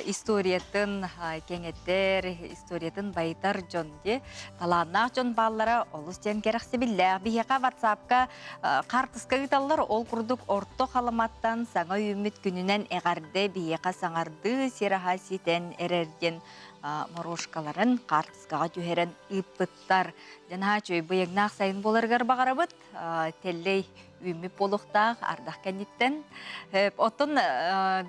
историятын кеңеттер, историятын байтар жон де. Таланақ жон баллары олыс тем керексе білі. Бейеға ватсапқа қартысқа ғыталар ол күрдік орто қаламаттан саңа үміт күнінен әғарды бейеға саңарды сераға сетен әрерден морошкаларын қартысқаға түйерен үппіттар. Жана чөй бұйығнақ сайын боларғар бағарабыт, теллей үміп болуқтақ ардақ кәнеттен. Оттын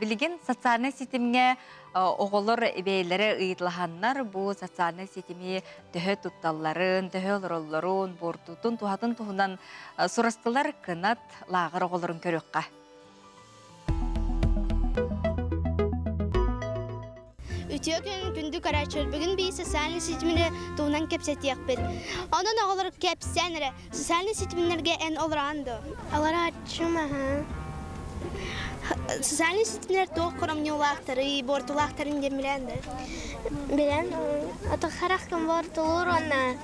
білген социальный сетімге оғылыр бейлері ұйытлағаннар, бұл социальный сетімге төхі тұтталларын, төхі олыролларын, бортутын, туғатын туғынан сұрастылар кынат лағыр оғылырын көріққа. Ütüyökün gündü kararçır. Bugün bir sosyal seçimine tuğunan kepseti bit. Onun oğulları kepsenere sosyal seçimlerge en olrandı. Alara açım aha. Sosyal seçimler doğu kurum yolakları, bortulakların demilendir. Bilen, ata harakım bortulur ona.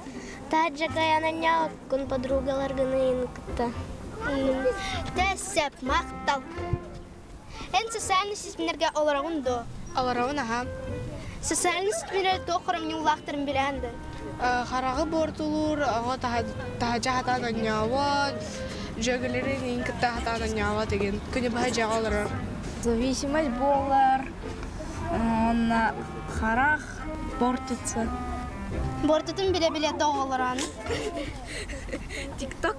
Tacca kayanan yakın подругалар gınayın kıtta. Tesep, maktal. En sosyal seçimlerge olrandı. Аларауын аға. Социальный сетмелер тоқырым неулақтырым біләнді. Қарағы бортулur, аға тағажа хатан анява, жөгілерін ең кітті хатан анява деген күні баға жағалыр. Зависимость болар, онна қарақ бортыцы. Бортытын біле-біле доғылыран. Тикток.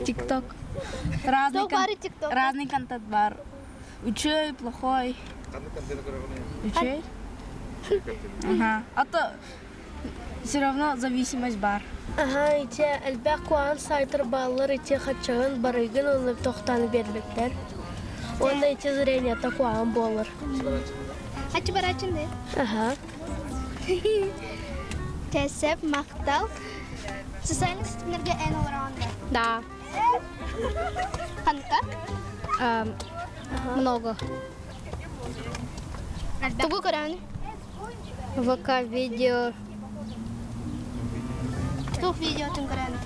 Тикток. Разный контент бар. Учой, плохой. Учей? Ага. А то все равно зависимость бар. Ага, ите әлбәк қуан сайтыр балылар ите қатшағын барыгын олып тоқтаны бербеттер. Онда ите зренията қуан болыр. Açı бар açındı. Ага. Tesep, maktal. Социальный сетмелерге en olrandı. Да. Қанқа? Много. Тугу көрәні? ВК видео. Тух видео тун көрәні?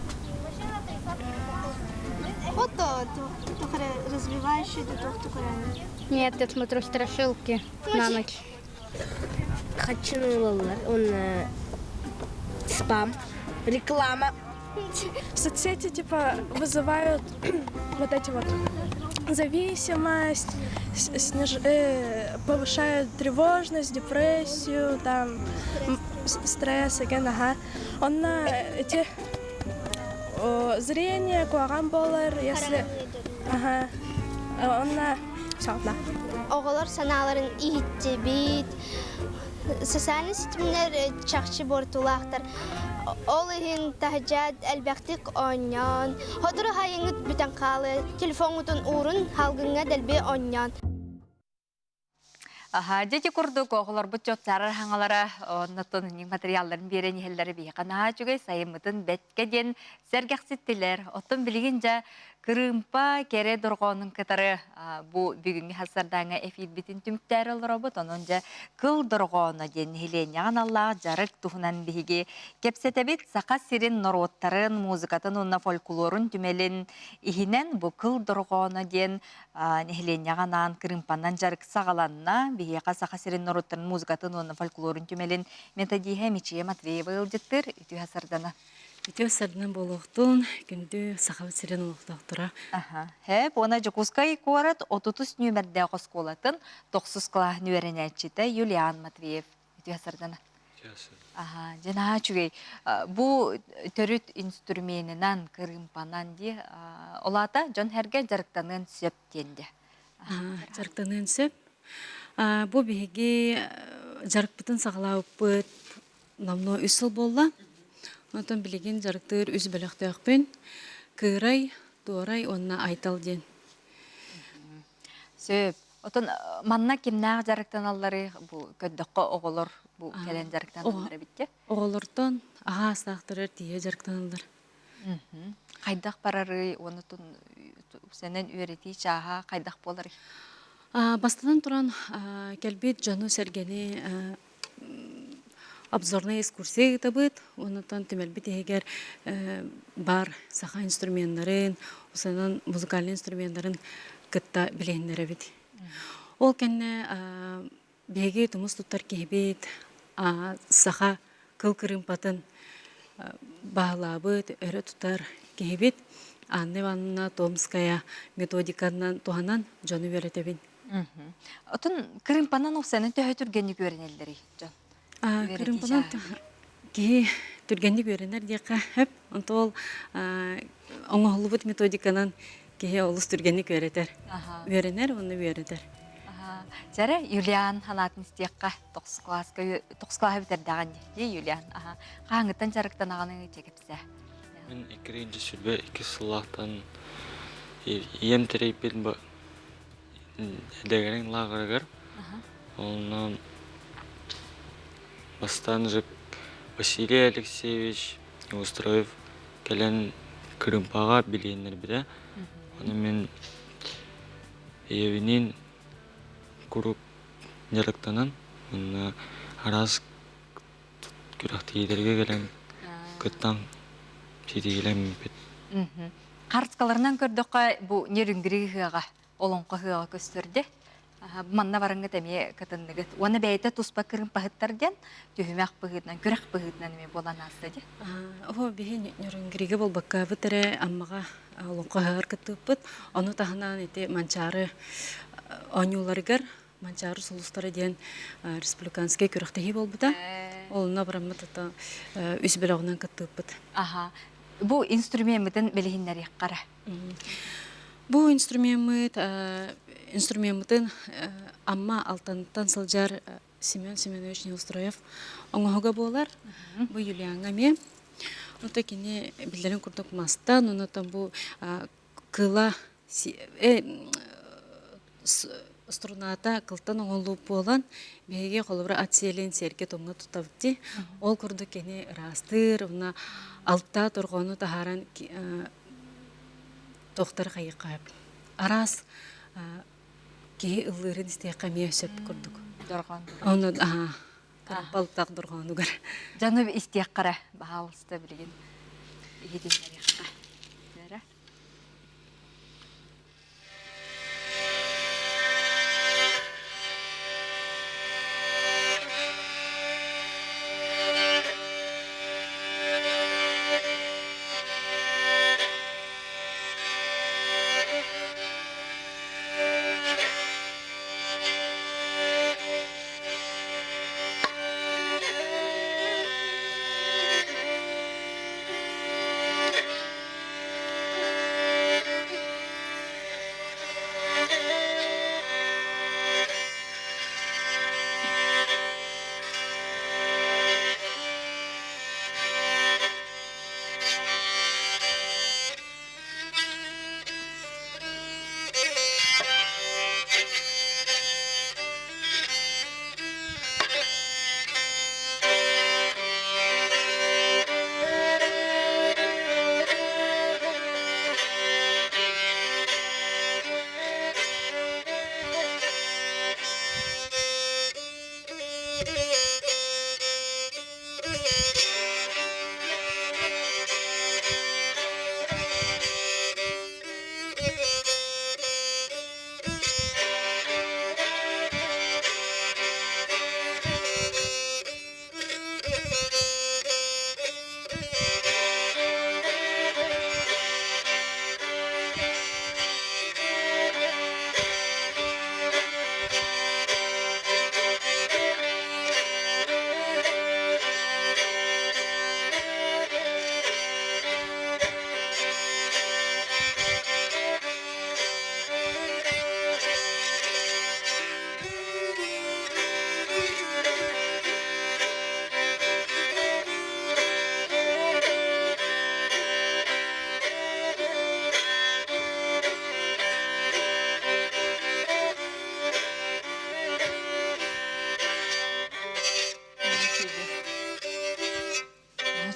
Вот то развивающий тух көрәні? Нет, я смотрю страшилки на ночь. Қатшынулалар, он спам, реклама. Соцсети типа вызывают вот эти вот зависимость, повышают тревожность, депрессию, там стресс, ага. Он на эти зрение, куаган болар, если, ага, он на все, да. Oğullar sanaların ihti bit. Sosyal sistemler çakçı bortulaqtar. Олыһын тахжад әлбәқтік оньян. Ходыры хайыңыт бүтін қалы, телефонғытын урын халгыңа дәлбе оньян. Дети курдук оғылар бұт жоттарар хаңалара оннаттон материалларын берен елдері бейқана жүгей сайымытын бәткеден сәргәқсеттілер. Оттон білген жа кырымпа кере дұрғының кытары бұ бүгінгі хасардаңа эфир бітін түміктәрі олар бұт. Онын жа кыл дұрғаны ден хеленяған Аллах жарық тұхынан бейге кепсетебет сақа сирин нороттарын, музыкатын, онна фольклорын түмелін ихінен бұ кыл дұрғаны ден хеленяғанан кырымпанан жарық сағаланна бейеға сақа сирин нороттарын, музыкатын, онна фольклорын түмелін методиhe Мичия Матвеева ылжыттыр үті хасардана. Үтө сардынан болохтун күндү сахабыт сирен олуқтақтыра. Хэп, она Жокускай корат отутус нөмерде қосколатын 9 класс нөверенәтчіті Юлиан Матвеев. Үтө сардана. Жана чугей, бу төрүт инструментинан кырымпанан ди олата жон херге жарыктанын сөп тенде. Жарыктанын сөп. Бу биһиги жарыкпытын сагалааппыт намно 3 жыл болла. Онтон билеген жарыктыр үз бөлөктөкпүн. Кырай, туорай онна айтал ден. Сөп. Отон манна кимнаа жарыктаналлары бу көддөккө оголор бу келен жарыктаналлары битте? Оголортон аха астактырыр тие жарыктаналар. Кайдак барары, онутун сенен үйрети чаха кайдак болар? Бастынан туран келбит Жану Сергени обзорная экскурсия табыт, онутан темелбит егер бар саха инструменттарын, осынан музыкальный инструменттарын кытта билейнлери бит. Ол кенне беги тумус туттар кебит, саха кыл кырымпатын бағлабыт, өрі тутар кебит, Анна Ивановна Томская методиканан туанан жону веретебин. Отын кырымпанан оксанын төһө түргенник өренелдери, Жон? Кырымпанан ки түргенник өренер дейқа хөп, онтол оңоғылыбыт методиканан ки олыс түргенник өретер. Өренер, оны өретер. Жары Юлиан ханатын истиякка 9 класска битердаган ди Юлиан. Каңыттан жарыктан аганы чекипсе. Мен 2-нче сүрбе 2 сыллактан ем терейпен бу дегерин лагыргыр. Оннан Бастанжик Василий Алексеевич устроив келен кырымпага билейнер биде. Аны мен евинин куруп жарыктанан араз күрәктейлерге келен кыттан сетигелем бит. Картскаларынан көрдөккө бу нерүнгиригага олонко хыга көстөрдө. Манна барыңга теме кытындыгыт. Оны бәйте туспа кырым пахыттардан төһүмәк пахытнан, күрәк пахытнан эме болан астыды. О бе нерүнгириге болбакка битере аммага олонко хыгар кыттыппыт. Оны тахынан эти манчары оңюларыгар манчары сулустары ден республиканский күрәктеһи болбута. Олна бараммыта үс белогунан кыттыппыт. Бу инструменттен белегиннәр яккара. Бу инструменттен амма алтантан сылжар Семен Семенович Неустроев оңоһога болар. Бу Юлианга ме. Ота кине билдерин курдук мастан, онотан бу кыла струната кылтан оңолуп болан беге колубра атселен серке томга тутабыти. Ол курдук кине растыр, уна алтта тургону тахаран тоқтар қайықап. Арас кей ылырын істеққа мейсеп көрдік. Дұрған. Оны балықтақ дұрғаны көр. Жану істеққара бағалысты білген. Едіңдер еққа.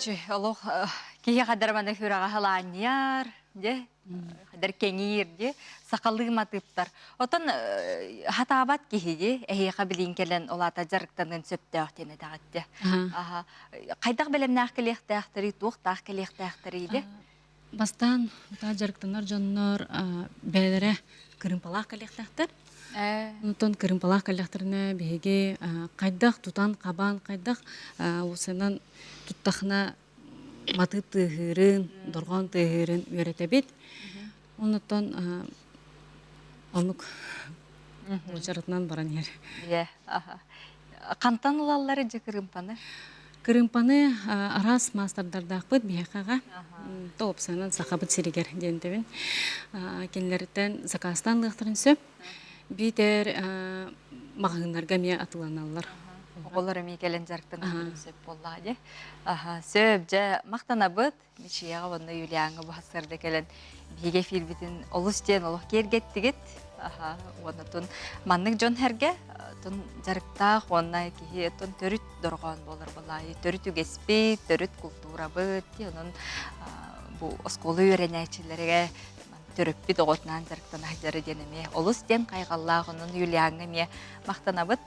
Чү, олох кие қадар маны хүраға халанияр, де, қадар кеңир, де, сақалы матыптар. Отан хатабат кие, де, әйеқа білін келен олата жарықтанын сөпті ақтені дағат, де. Қайдақ білемнақ келектіқтірі, туқтақ келектіқтірі, де? Бастан та жарықтанар жоннор бәлері кырымпалақ келектіқтір. Онтон кырымпалақ келектіріне беге қайдақ тутан қабан қайдақ осынан туттақына матып тығырын, дорған тығырын өреті бет. Онтон онық жарытынан баран ер. Қантан ұлалары же кырымпаны? Кырымпаны арас мастардардақ бұд бияқаға тоопсанан сақабыт сиригер дентебін. Кенлерден закастан лықтырын сөп, битер мағынларға мия атыланалар. Олар әмей келен жарықтан сөп болла, де. Сөп, же мақтана бұд, мешияға оны юлияңы бұхасырды келен бейге филбетін олыс ден олық кергеттігет. Онытын маннык жон herge тон жарыктах онна кихи тон төрүт доргон болор булай төрүт үгеспи төрүт культура быт онун бу осколу үйренечилерге төрөппи доготнан жарыктан ажары денеме олус ден кайгаллах онун юлияңы ме мактанабыт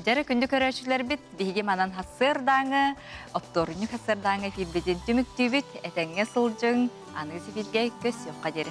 жары күндү көрөчүлөр бит биги манан хасырдаңы опторуню хасырдаңы филбеден түмүктүбүт этеңге сылжың аны сибилге көс жокка дере